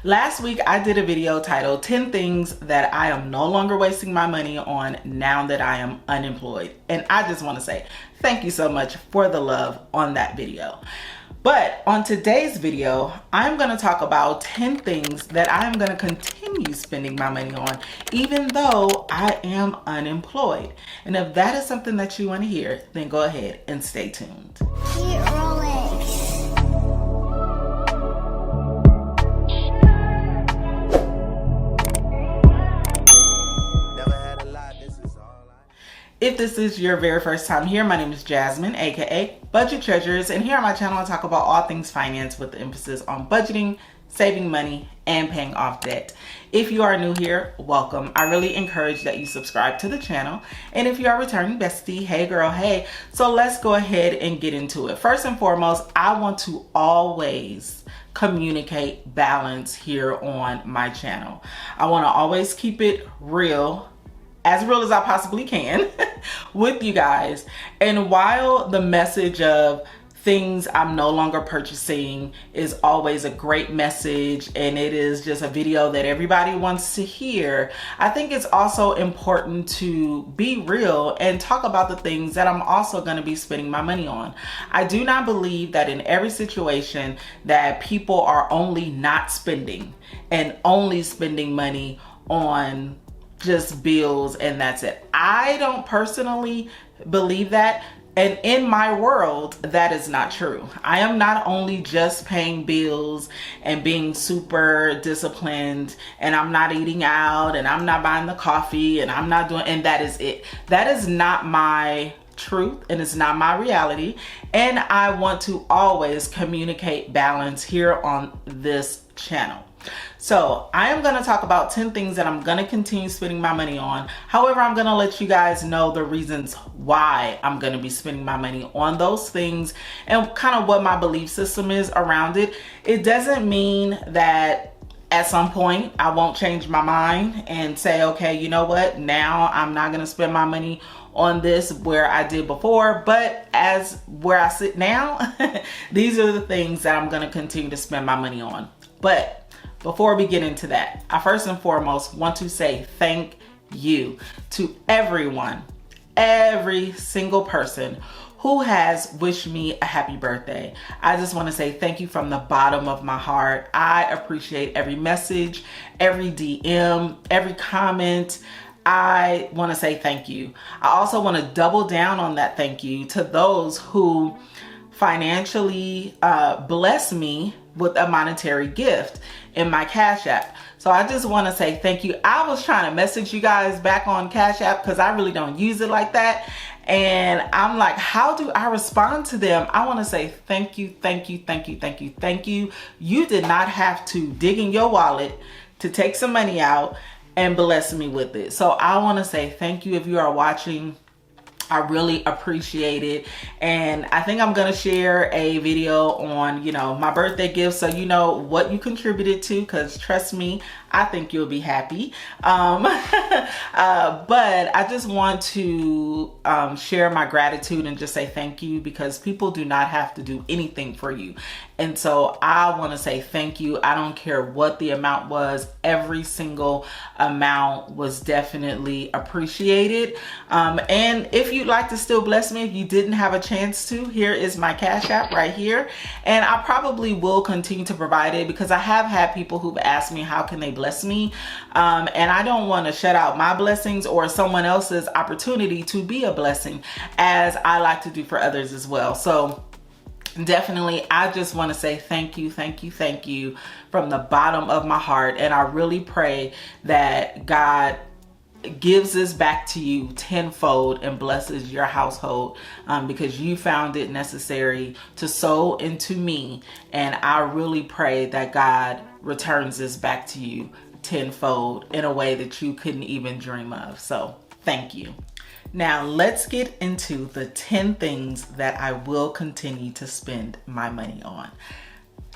Last week, I did a video titled 10 things that I am no longer wasting my money on now that I am unemployed. And I just want to say thank you so much for the love on that video. But on today's video, I'm going to talk about 10 things that I'm going to continue spending my money on, even though I am unemployed. And if that is something that you want to hear, then go ahead and stay tuned. If this is your very first time here, my name is Jasmine, aka Budget Treasures, and here on my channel I talk about all things finance with the emphasis on budgeting, saving money, and paying off debt. If you are new here, welcome. I really encourage that you subscribe to the channel, and if you are a returning bestie, hey girl, hey. So let's go ahead and get into it. First and foremost, I want to always communicate balance here on my channel. I want to always keep it real as I possibly can with you guys. And while the message of things I'm no longer purchasing is always a great message and it is just a video that everybody wants to hear, I think it's also important to be real and talk about the things that I'm also going to be spending my money on. I do not believe that in every situation that people are only not spending and only spending money on just bills and that's it. I don't personally believe that. And in my world, that is not true. I am not only just paying bills and being super disciplined, and I'm not eating out, and I'm not buying the coffee, and I'm not doing, and that is it. That is not my truth, and it's not my reality. And I want to always communicate balance here on this channel. So I am going to talk about 10 things that I'm going to continue spending my money on. However, I'm going to let you guys know the reasons why I'm going to be spending my money on those things and kind of what my belief system is around it. It doesn't mean that at some point I won't change my mind and say, okay, you know what? Now I'm not going to spend my money on this where I did before, but as where I sit now, these are the things that I'm going to continue to spend my money on. But before we get into that, I first and foremost want to say thank you to everyone, every single person who has wished me a happy birthday. I just want to say thank you from the bottom of my heart. I appreciate every message, every DM, every comment. I want to say thank you. I also want to double down on that thank you to those who financially bless me with a monetary gift in my Cash App. So I just want to say thank you. I was trying to message you guys back on Cash App because I really don't use it like that. And I'm like, how do I respond to them? I want to say thank you, thank you, thank you, thank you, thank you. You did not have to dig in your wallet to take some money out and bless me with it. So I want to say thank you if you are watching. I really appreciate it. And I think I'm going to share a video on, my birthday gift, so you know what you contributed to, because trust me, I think you'll be happy. But I just want to share my gratitude and just say thank you, because people do not have to do anything for you. And so I want to say thank you. I don't care what the amount was. Every single amount was definitely appreciated. And if you'd like to still bless me, if you didn't have a chance to, here is my Cash App right here. And I probably will continue to provide it because I have had people who've asked me how can they bless me. And I don't want to shut out my blessings or someone else's opportunity to be a blessing, as I like to do for others as well. So definitely, I just want to say thank you, thank you, thank you from the bottom of my heart. And I really pray that God gives this back to you tenfold and blesses your household, because you found it necessary to sow into me. And I really pray that God returns this back to you tenfold in a way that you couldn't even dream of. So thank you. Now let's get into the 10 things that I will continue to spend my money on.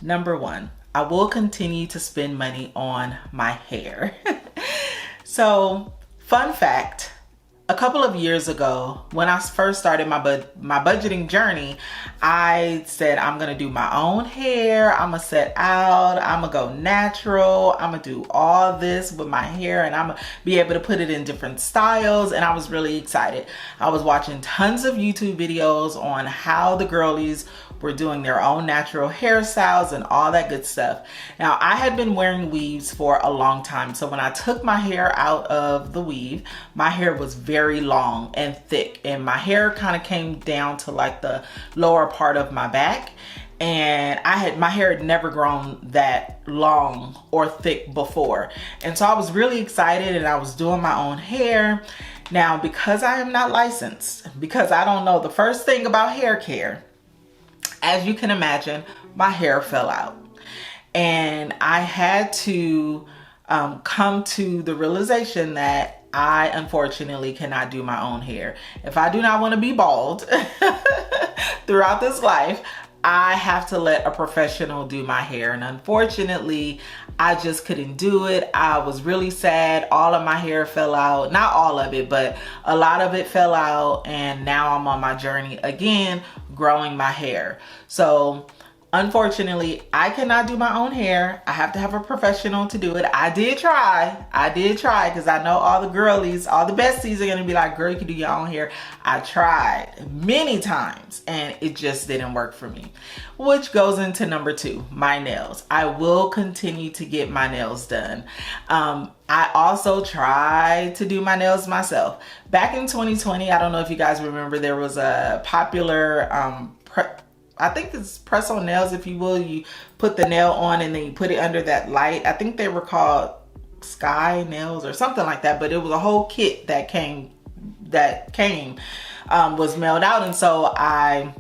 Number 1, I will continue to spend money on my hair. So fun fact, a couple of years ago, when I first started my budgeting journey, I said, I'm gonna do my own hair, I'm gonna set out, I'm gonna go natural, I'm gonna do all this with my hair, and I'm gonna be able to put it in different styles. And I was really excited. I was watching tons of YouTube videos on how the girlies were doing their own natural hairstyles and all that good stuff. Now, I had been wearing weaves for a long time, so when I took my hair out of the weave, my hair was very long and thick, and my hair kind of came down to like the lower part of my back. And my hair had never grown that long or thick before. And so I was really excited, and I was doing my own hair. Now, because I am not licensed, because I don't know the first thing about hair care, as you can imagine, my hair fell out. And I had to come to the realization that I unfortunately cannot do my own hair. If I do not want to be bald throughout this life, I have to let a professional do my hair. And unfortunately, I just couldn't do it. I was really sad. All of my hair fell out. Not all of it, but a lot of it fell out. And now I'm on my journey again, growing my hair. So unfortunately, I cannot do my own hair. I have to have a professional to do it. I did try because I know all the girlies, all the besties are gonna be like, girl, you can do your own hair. I tried many times and it just didn't work for me. Which goes into number 2, my nails. I will continue to get my nails done. I also tried to do my nails myself. Back in 2020, I don't know if you guys remember, there was a popular, I think it's press on nails, if you will. You put the nail on and then you put it under that light. I think they were called Sky Nails or something like that, but it was a whole kit that was mailed out. And so I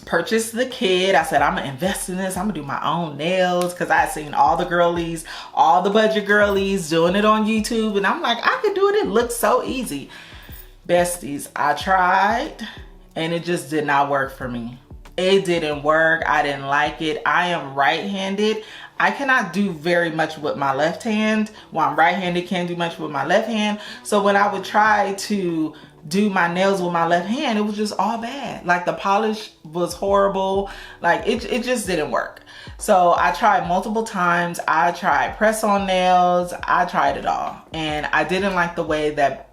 purchased the kit. I said, I'm gonna invest in this. I'm gonna do my own nails, because I had seen all the girlies, all the budget girlies doing it on YouTube, and I'm like, I could do it. It looks so easy. Besties, I tried and it just did not work for me. It didn't work. I didn't like it. I am right-handed. I cannot do very much with my left hand. Well, I'm right-handed, can't do much with my left hand. So when I would try to do my nails with my left hand, it was just all bad. Like the polish was horrible. Like it just didn't work. So I tried multiple times. I tried press on nails. I tried it all. And I didn't like the way that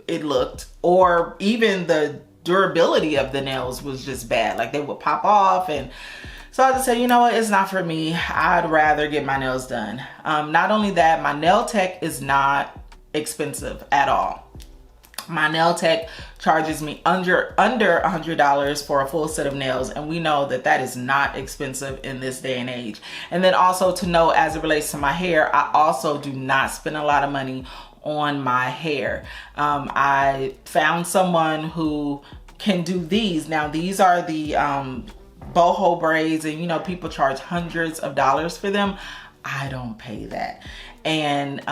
it looked, or even the durability of the nails was just bad. Like they would pop off. And so I just said, you know what, it's not for me. I'd rather get my nails done. Not only that, my nail tech is not expensive at all. My nail tech charges me under $100 for a full set of nails, and we know that that is not expensive in this day and age. And then also to know, as it relates to my hair, I also do not spend a lot of money on my hair. I found someone who can do these. Now these are the boho braids, and you know, people charge hundreds of dollars for them. I don't pay that. And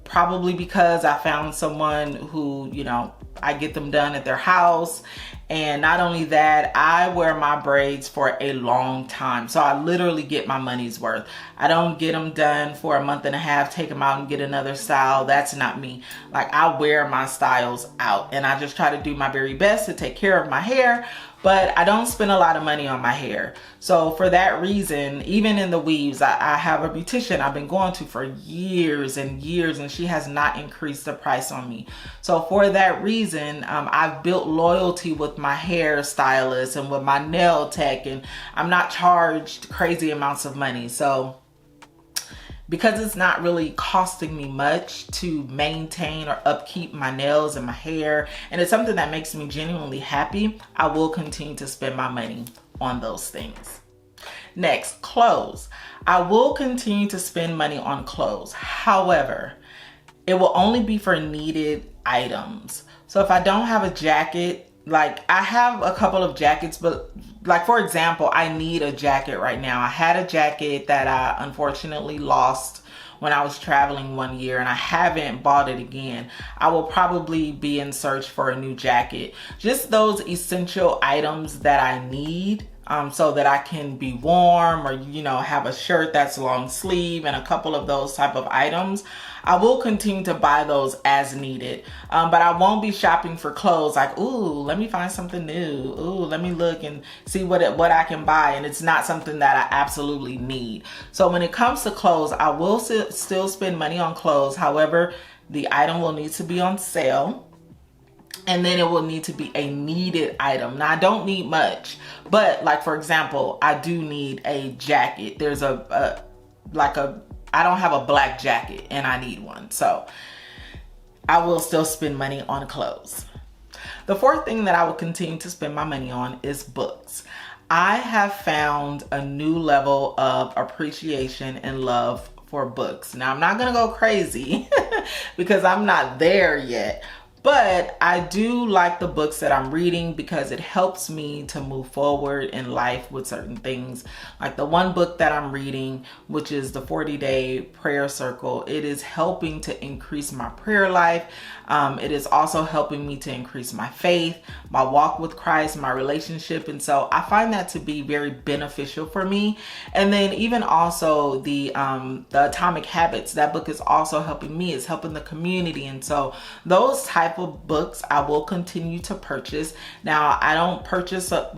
probably because I found someone who, you know, I get them done at their house. And not only that, I wear my braids for a long time. So I literally get my money's worth. I don't get them done for a month and a half, take them out and get another style. That's not me. Like, I wear my styles out, and I just try to do my very best to take care of my hair. But I don't spend a lot of money on my hair. So for that reason, even in the weaves, I have a beautician I've been going to for years and years, and she has not increased the price on me. So for that reason, I've built loyalty with my hair stylist and with my nail tech, and I'm not charged crazy amounts of money. So because it's not really costing me much to maintain or upkeep my nails and my hair, and it's something that makes me genuinely happy, I will continue to spend my money on those things. Next, clothes. I will continue to spend money on clothes. However, it will only be for needed items. So if I don't have a jacket, like I have a couple of jackets, but like, for example, I need a jacket right now. I had a jacket that I unfortunately lost when I was traveling one year, and I haven't bought it again. I will probably be in search for a new jacket. Just those essential items that I need. so that I can be warm, or, you know, have a shirt that's long sleeve and a couple of those type of items. I will continue to buy those as needed, but I won't be shopping for clothes like, ooh, let me find something new. Ooh, let me look and see what I can buy. And it's not something that I absolutely need. So when it comes to clothes, I will still spend money on clothes. However, the item will need to be on sale. And then it will need to be a needed item. Now, I don't need much, but like, for example, I do need a jacket. There's I don't have a black jacket and I need one. So I will still spend money on clothes. The fourth thing that I will continue to spend my money on is books. I have found a new level of appreciation and love for books. Now, I'm not going to go crazy because I'm not there yet. But I do like the books that I'm reading because it helps me to move forward in life with certain things. Like the one book that I'm reading, which is the 40-Day Prayer Circle, it is helping to increase my prayer life. It is also helping me to increase my faith, my walk with Christ, my relationship. And so I find that to be very beneficial for me. And then even also the Atomic Habits, that book is also helping me. It's helping the community. And so those type of books I will continue to purchase. Now, I don't purchase a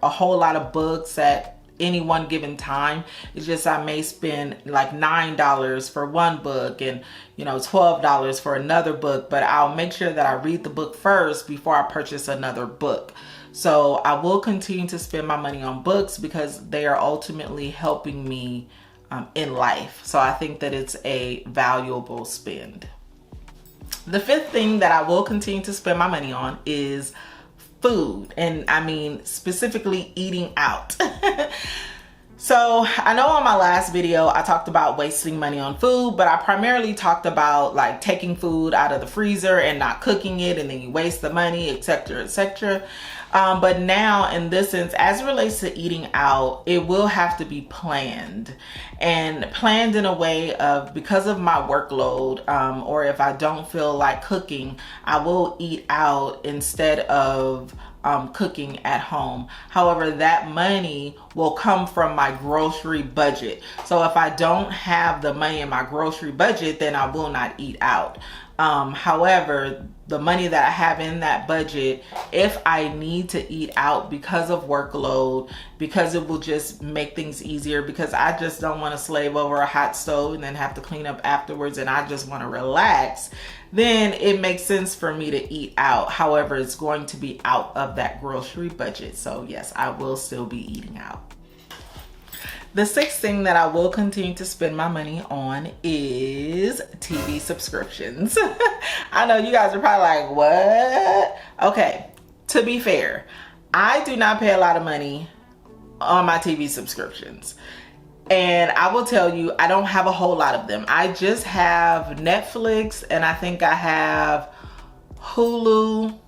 whole lot of books at any one given time. It's just I may spend like $9 for one book and $12 for another book, but I'll make sure that I read the book first before I purchase another book. So I will continue to spend my money on books because they are ultimately helping me in life. So I think that it's a valuable spend. The fifth thing that I will continue to spend my money on is food, and I mean specifically eating out. So I know on my last video I talked about wasting money on food, but I primarily talked about like taking food out of the freezer and not cooking it, and then you waste the money, etc., etc. But now in this sense, as it relates to eating out, it will have to be planned, and planned in a way of, because of my workload, or if I don't feel like cooking, I will eat out instead of cooking at home. However, that money will come from my grocery budget. So if I don't have the money in my grocery budget, then I will not eat out. However, the money that I have in that budget, if I need to eat out because of workload, because it will just make things easier, because I just don't want to slave over a hot stove and then have to clean up afterwards, and I just want to relax, then it makes sense for me to eat out. However, it's going to be out of that grocery budget. So yes, I will still be eating out. The sixth thing that I will continue to spend my money on is TV subscriptions. I know you guys are probably like, what? Okay, to be fair, I do not pay a lot of money on my TV subscriptions. And I will tell you, I don't have a whole lot of them. I just have Netflix, and I think I have Hulu,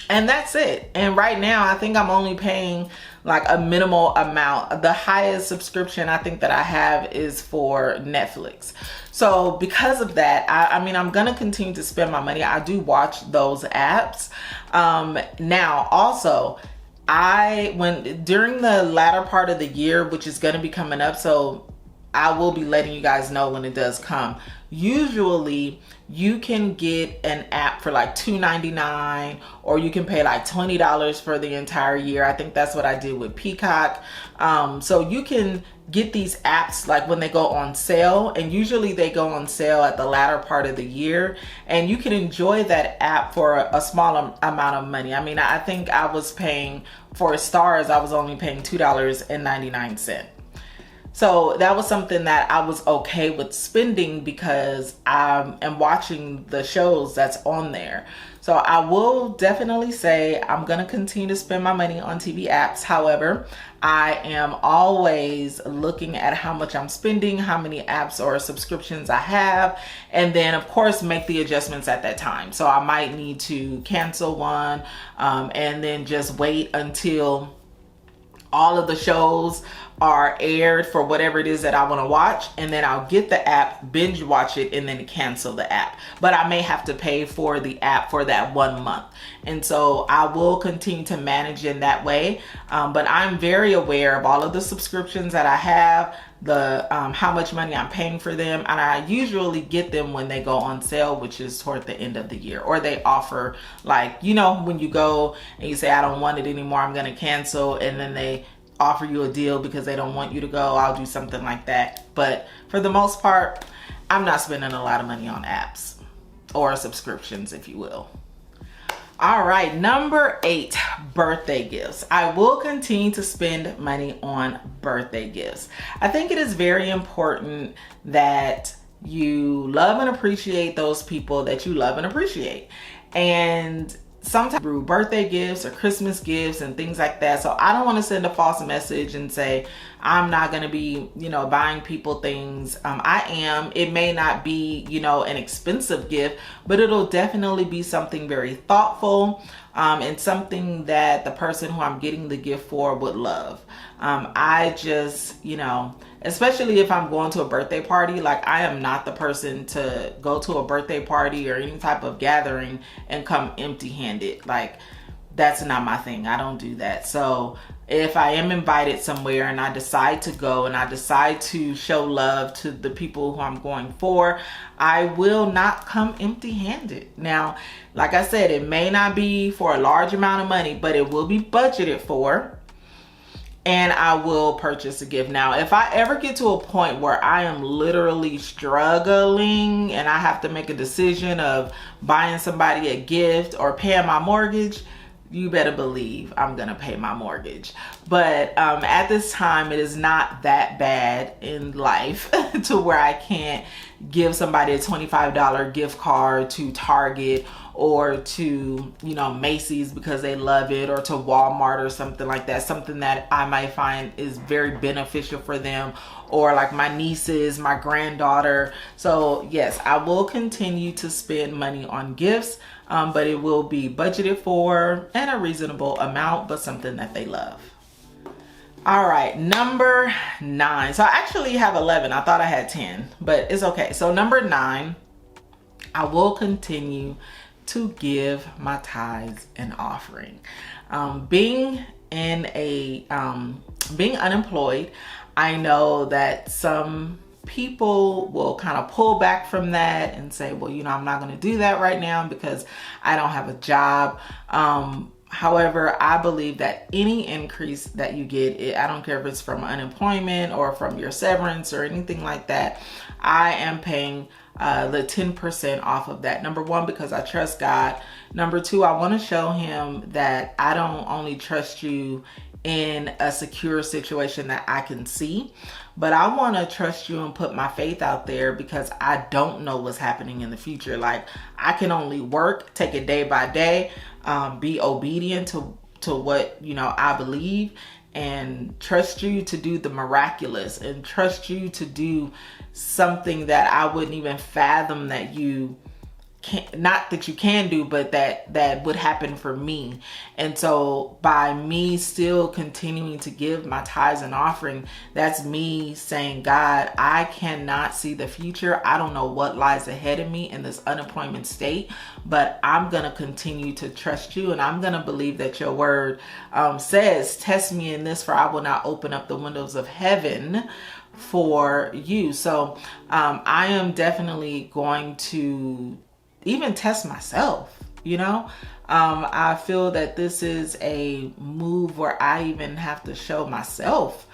and that's it. And right now, I think I'm only paying like a minimal amount. The highest subscription I think that I have is for Netflix. So because of that, I mean, I'm gonna continue to spend my money. I do watch those apps. Now, also, during the latter part of the year, which is gonna be coming up, so I will be letting you guys know when it does come. Usually you can get an app for like $2.99, or you can pay like $20 for the entire year. I think that's what I did with Peacock. So you can get these apps like when they go on sale, and usually they go on sale at the latter part of the year, and you can enjoy that app for a small amount of money. I mean, I think I was paying for Stars, I was only paying $2.99. So that was something that I was okay with spending because I am watching the shows that's on there. So I will definitely say I'm going to continue to spend my money on TV apps. However, I am always looking at how much I'm spending, how many apps or subscriptions I have, and then of course make the adjustments at that time. So I might need to cancel one and then just wait until all of the shows are aired for whatever it is that I want to watch, and then I'll get the app, binge watch it, and then cancel the app. But I may have to pay for the app for that 1 month, and so I will continue to manage in that way. But I'm very aware of all of the subscriptions that I have, the how much money I'm paying for them, and I usually get them when they go on sale, which is toward the end of the year, or they offer, like, you know, when you go and you say I don't want it anymore, I'm gonna cancel, and then they offer you a deal because they don't want you to go. I'll do something like that. But for the most part, I'm not spending a lot of money on apps or subscriptions, if you will. All right, number 8, birthday gifts. I will continue to spend money on birthday gifts. I think it is very important that you love and appreciate those people that you love and appreciate. And sometimes through birthday gifts or Christmas gifts and things like that. So I don't want to send a false message and say, I'm not going to be, you know, buying people things. I am. It may not be, you know, an expensive gift, but it'll definitely be something very thoughtful, and something that the person who I'm getting the gift for would love. I just, you know, especially if I'm going to a birthday party, like, I am not the person to go to a birthday party or any type of gathering and come empty-handed. Like, that's not my thing. I don't do that. So if I am invited somewhere and I decide to go and I decide to show love to the people who I'm going for, I will not come empty-handed. Now, like I said, it may not be for a large amount of money, but it will be budgeted for, and I will purchase a gift. Now, if I ever get to a point where I am literally struggling and I have to make a decision of buying somebody a gift or paying my mortgage, you better believe I'm gonna pay my mortgage. But at this time, it is not that bad in life to where I can't give somebody a $25 gift card to Target or to, you know, Macy's because they love it, or to Walmart or something like that, something that I might find is very beneficial for them, or like my nieces, my granddaughter. So yes, I will continue to spend money on gifts, but it will be budgeted for and a reasonable amount, but something that they love. All right, number 9. So I actually have 11. I thought I had 10, but it's okay. So number 9, I will continue to give my tithes and offering. Being unemployed, I know that some people will kind of pull back from that and say, well, you know, I'm not going to do that right now because I don't have a job. However, I believe that any increase that you get, I don't care if it's from unemployment or from your severance or anything like that, I am paying the 10% off of that. Number 1, because I trust God. Number 2, I want to show him that I don't only trust you in a secure situation that I can see, but I want to trust you and put my faith out there because I don't know what's happening in the future. Like, I can only work, take it day by day, be obedient to what, you know, I believe, and trust you to do the miraculous, and trust you to do something that I wouldn't even fathom that you can, not that you can do, but that would happen for me. And so by me still continuing to give my tithes and offering, that's me saying, God, I cannot see the future. I don't know what lies ahead of me in this unemployment state, but I'm going to continue to trust you, and I'm going to believe that your word says, test me in this, for I will not open up the windows of heaven for you. So I am definitely going to even test myself, you know. I feel that this is a move where I even have to show myself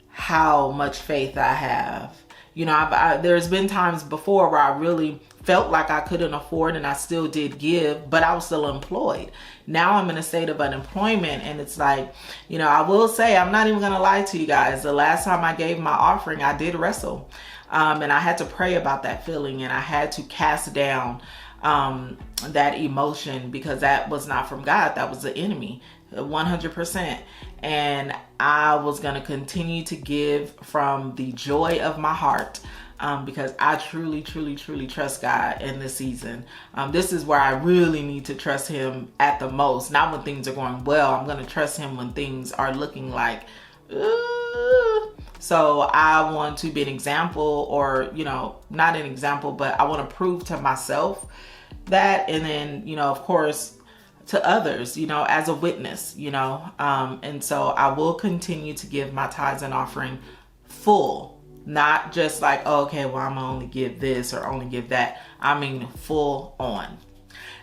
how much faith I have. You know, there's been times before where I really felt like I couldn't afford and I still did give, but I was still employed. Now I'm in a state of unemployment, and it's like, you know, I will say, I'm not even going to lie to you guys. The last time I gave my offering, I did wrestle. And I had to pray about that feeling, and I had to cast down that emotion, because that was not from God. That was the enemy. 100%. And I was going to continue to give from the joy of my heart, because I truly trust God in this season. This is where I really need to trust him at the most. Not when things are going well. I'm going to trust him when things are looking like, so I want to be an example, or, not an example, but I want to prove to myself that. And then, of course, to others, as a witness, and so I will continue to give my tithes and offering full, not just like, oh, okay, well, I'm gonna only give this or only give that. I mean, full on.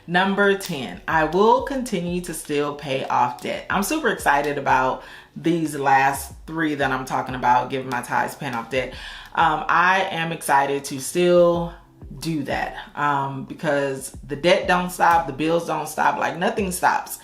Number 10, I will continue to still pay off debt. I'm super excited about these last 3 that I'm talking about, giving my tithes, paying off debt. I am excited to still do that, because the debt don't stop, the bills don't stop, like nothing stops.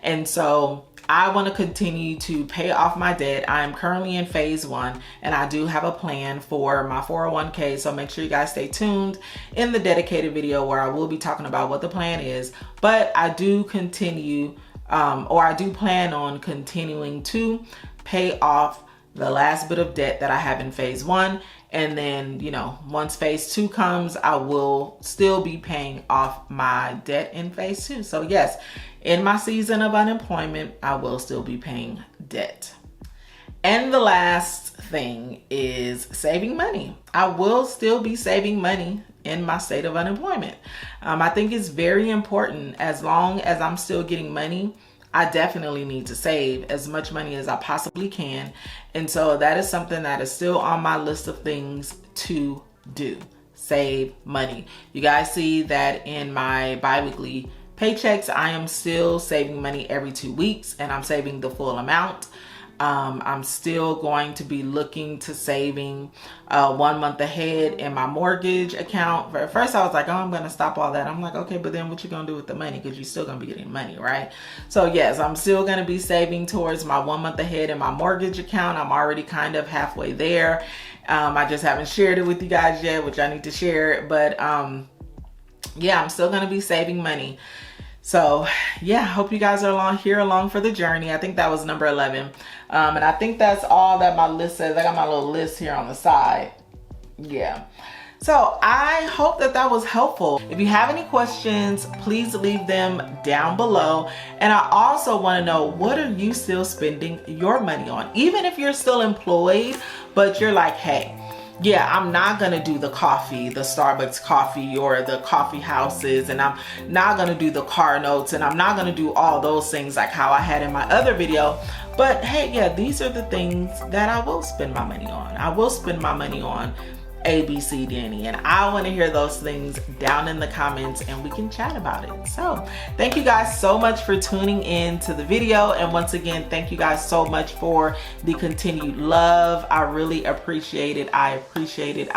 And so I want to continue to pay off my debt. I am currently in phase 1, and I do have a plan for my 401k. So make sure you guys stay tuned in the dedicated video where I will be talking about what the plan is. But I do continue, or I do plan on continuing to pay off the last bit of debt that I have in phase 1. And then, once phase 2 comes, I will still be paying off my debt in phase 2. So yes, in my season of unemployment, I will still be paying debt. And the last thing is saving money. I will still be saving money in my state of unemployment. I think it's very important. As long as I'm still getting money, I definitely need to save as much money as I possibly can. And so that is something that is still on my list of things to do. Save money. You guys see that in my bi-weekly paychecks, I am still saving money every 2 weeks, and I'm saving the full amount. I'm still going to be looking to saving 1 month ahead in my mortgage account. At first I was like, oh, I'm going to stop all that. I'm like, okay, but then what you going to do with the money? Because you're still going to be getting money, right? So yes, I'm still going to be saving towards my 1 month ahead in my mortgage account. I'm already kind of halfway there. I just haven't shared it with you guys yet, which I need to share it. But yeah, I'm still going to be saving money. So yeah, hope you guys are along for the journey. I think that was number 11. And I think that's all that my list says. I got my little list here on the side. Yeah. So I hope that was helpful. If you have any questions, please leave them down below. And I also want to know, what are you still spending your money on? Even if you're still employed, but you're like, hey, yeah, I'm not going to do the coffee, the Starbucks coffee or the coffee houses, and I'm not going to do the car notes, and I'm not going to do all those things like how I had in my other video. But hey, yeah, these are the things that I will spend my money on. I will spend my money on A, B, C, D, and E. And I want to hear those things down in the comments, and we can chat about it. So thank you guys so much for tuning in to the video. And once again, thank you guys so much for the continued love. I really appreciate it. I appreciate it.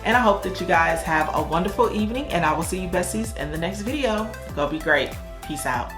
And I hope that you guys have a wonderful evening, and I will see you besties in the next video. Go be great. Peace out.